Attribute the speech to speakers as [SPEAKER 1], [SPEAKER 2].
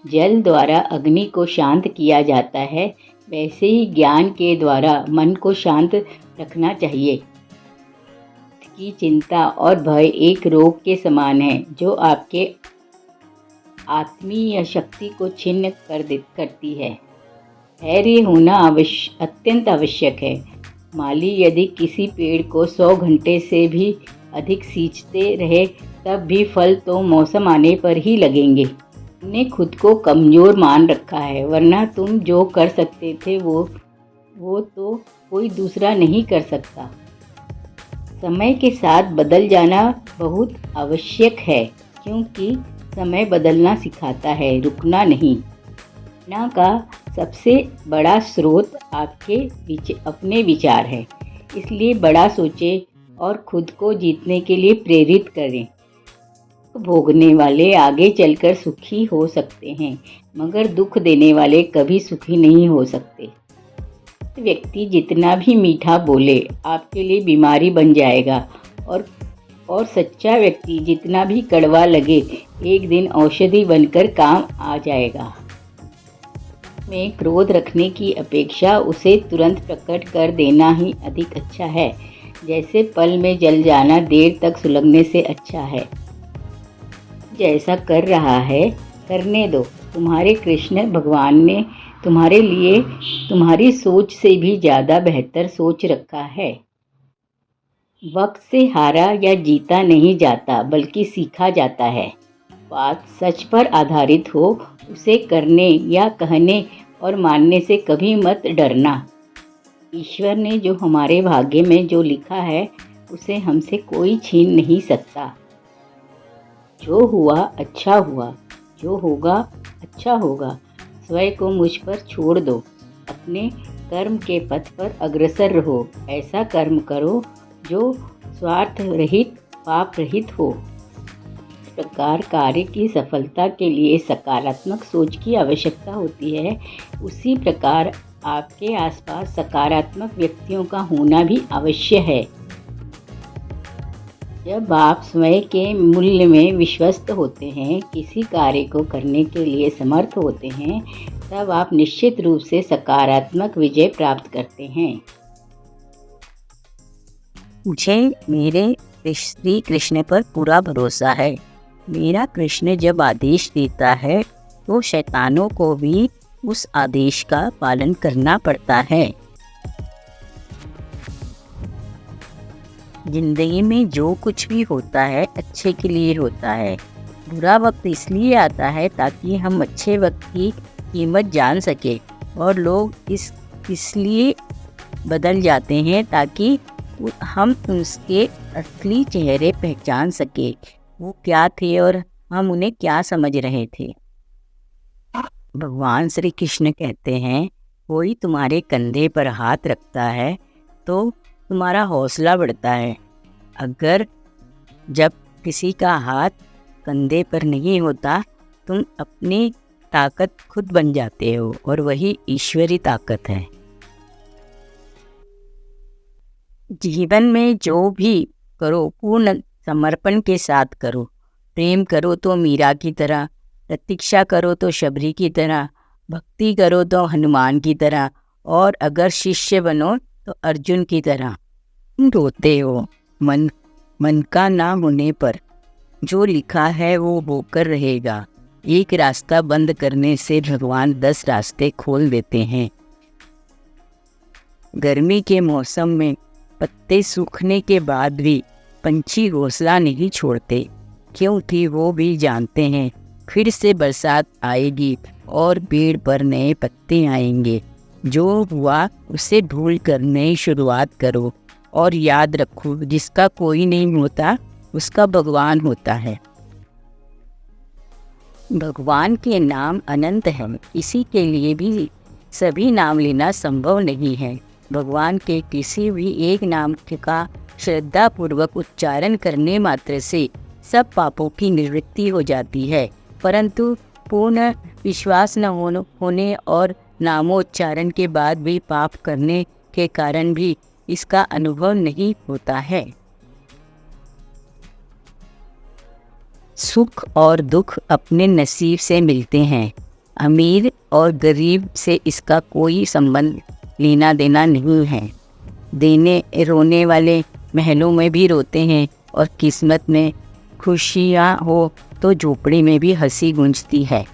[SPEAKER 1] जल द्वारा अग्नि को शांत किया जाता है, वैसे ही ज्ञान के द्वारा मन को शांत रखना चाहिए। की चिंता और भय एक रोग के समान है जो आपके आत्मीय शक्ति को छिन्न करती है। धैर्य होना अत्यंत आवश्यक है। माली यदि किसी पेड़ को 100 घंटे से भी अधिक सींचते रहे तब भी फल तो मौसम आने पर ही लगेंगे। तुमने खुद को कमज़ोर मान रखा है, वरना तुम जो कर सकते थे वो तो कोई दूसरा नहीं कर सकता। समय के साथ बदल जाना बहुत आवश्यक है, क्योंकि समय बदलना सिखाता है, रुकना नहीं। प्रेरणा का सबसे बड़ा स्रोत आपके अपने विचार है, इसलिए बड़ा सोचें और खुद को जीतने के लिए प्रेरित करें। भोगने वाले आगे चलकर सुखी हो सकते हैं, मगर दुख देने वाले कभी सुखी नहीं हो सकते। व्यक्ति जितना भी मीठा बोले आपके लिए बीमारी बन जाएगा, और सच्चा व्यक्ति जितना भी कड़वा लगे एक दिन औषधि बनकर काम आ जाएगा। में क्रोध रखने की अपेक्षा उसे तुरंत प्रकट कर देना ही अधिक अच्छा है। जैसे पल में जल जाना देर तक सुलगने से अच्छा है। जैसा कर रहा है करने दो। तुम्हारे कृष्ण भगवान ने तुम्हारे लिए तुम्हारी सोच से भी ज़्यादा बेहतर सोच रखा है। वक्त से हारा या जीता नहीं जाता, बल्कि सीखा जाता है। बात सच पर आधारित हो, उसे करने या कहने और मानने से कभी मत डरना। ईश्वर ने जो हमारे भाग्य में जो लिखा है उसे हमसे कोई छीन नहीं सकता। जो हुआ अच्छा हुआ, जो होगा अच्छा होगा। स्वयं को मुझ पर छोड़ दो, अपने कर्म के पथ पर अग्रसर रहो। ऐसा कर्म करो जो स्वार्थ रहित, पाप रहित हो। इस प्रकार कार्य की सफलता के लिए सकारात्मक सोच की आवश्यकता होती है। उसी प्रकार आपके आसपास सकारात्मक व्यक्तियों का होना भी आवश्यक है। जब आप स्वयं के मूल्य में विश्वस्त होते हैं, किसी कार्य को करने के लिए समर्थ होते हैं, तब आप निश्चित रूप से सकारात्मक विजय प्राप्त करते हैं।
[SPEAKER 2] मुझे मेरे श्री कृष्ण पर पूरा भरोसा है। मेरा कृष्ण जब आदेश देता है तो शैतानों को भी उस आदेश का पालन करना पड़ता है। जिंदगी में जो कुछ भी होता है अच्छे के लिए होता है। बुरा वक्त इसलिए आता है ताकि हम अच्छे वक्त की कीमत जान सके, और लोग इसलिए बदल जाते हैं ताकि हम उसके असली चेहरे पहचान सके, वो क्या थे और हम उन्हें क्या समझ रहे थे। भगवान श्री कृष्ण कहते हैं, कोई तुम्हारे कंधे पर हाथ रखता है तो तुम्हारा हौसला बढ़ता है। अगर जब किसी का हाथ कंधे पर नहीं होता, तुम अपनी ताकत खुद बन जाते हो, और वही ईश्वरी ताकत है। जीवन में जो भी करो पूर्ण समर्पण के साथ करो। प्रेम करो तो मीरा की तरह, प्रतीक्षा करो तो शबरी की तरह, भक्ति करो तो हनुमान की तरह, और अगर शिष्य बनो तो अर्जुन की तरह। तुम रोते हो मन का ना होने पर, जो लिखा है वो होकर रहेगा। एक रास्ता बंद करने से भगवान 10 रास्ते खोल देते हैं। गर्मी के मौसम में पत्ते सूखने के बाद भी पंछी घोंसला नहीं छोड़ते, क्योंकि वो भी जानते हैं फिर से बरसात आएगी और पेड़ पर नए पत्ते आएंगे। जो हुआ उसे भूल कर नई शुरुआत करो, और याद रखो जिसका कोई नहीं होता उसका भगवान होता है। भगवान के नाम अनंत हैं, इसी के लिए भी सभी नाम लेना संभव नहीं है। भगवान के किसी भी एक नाम का श्रद्धापूर्वक उच्चारण करने मात्र से सब पापों की निवृत्ति हो जाती है, परंतु पूर्ण विश्वास न होने और नामोच्चारण के बाद भी पाप करने के कारण भी इसका अनुभव नहीं होता है। सुख और दुख अपने नसीब से मिलते हैं। अमीर और गरीब से इसका कोई संबंध लेना देना नहीं है। देने रोने वाले महलों में भी रोते हैं और किस्मत में खुशियाँ हो तो झोपड़ी में भी हंसी गूंजती है।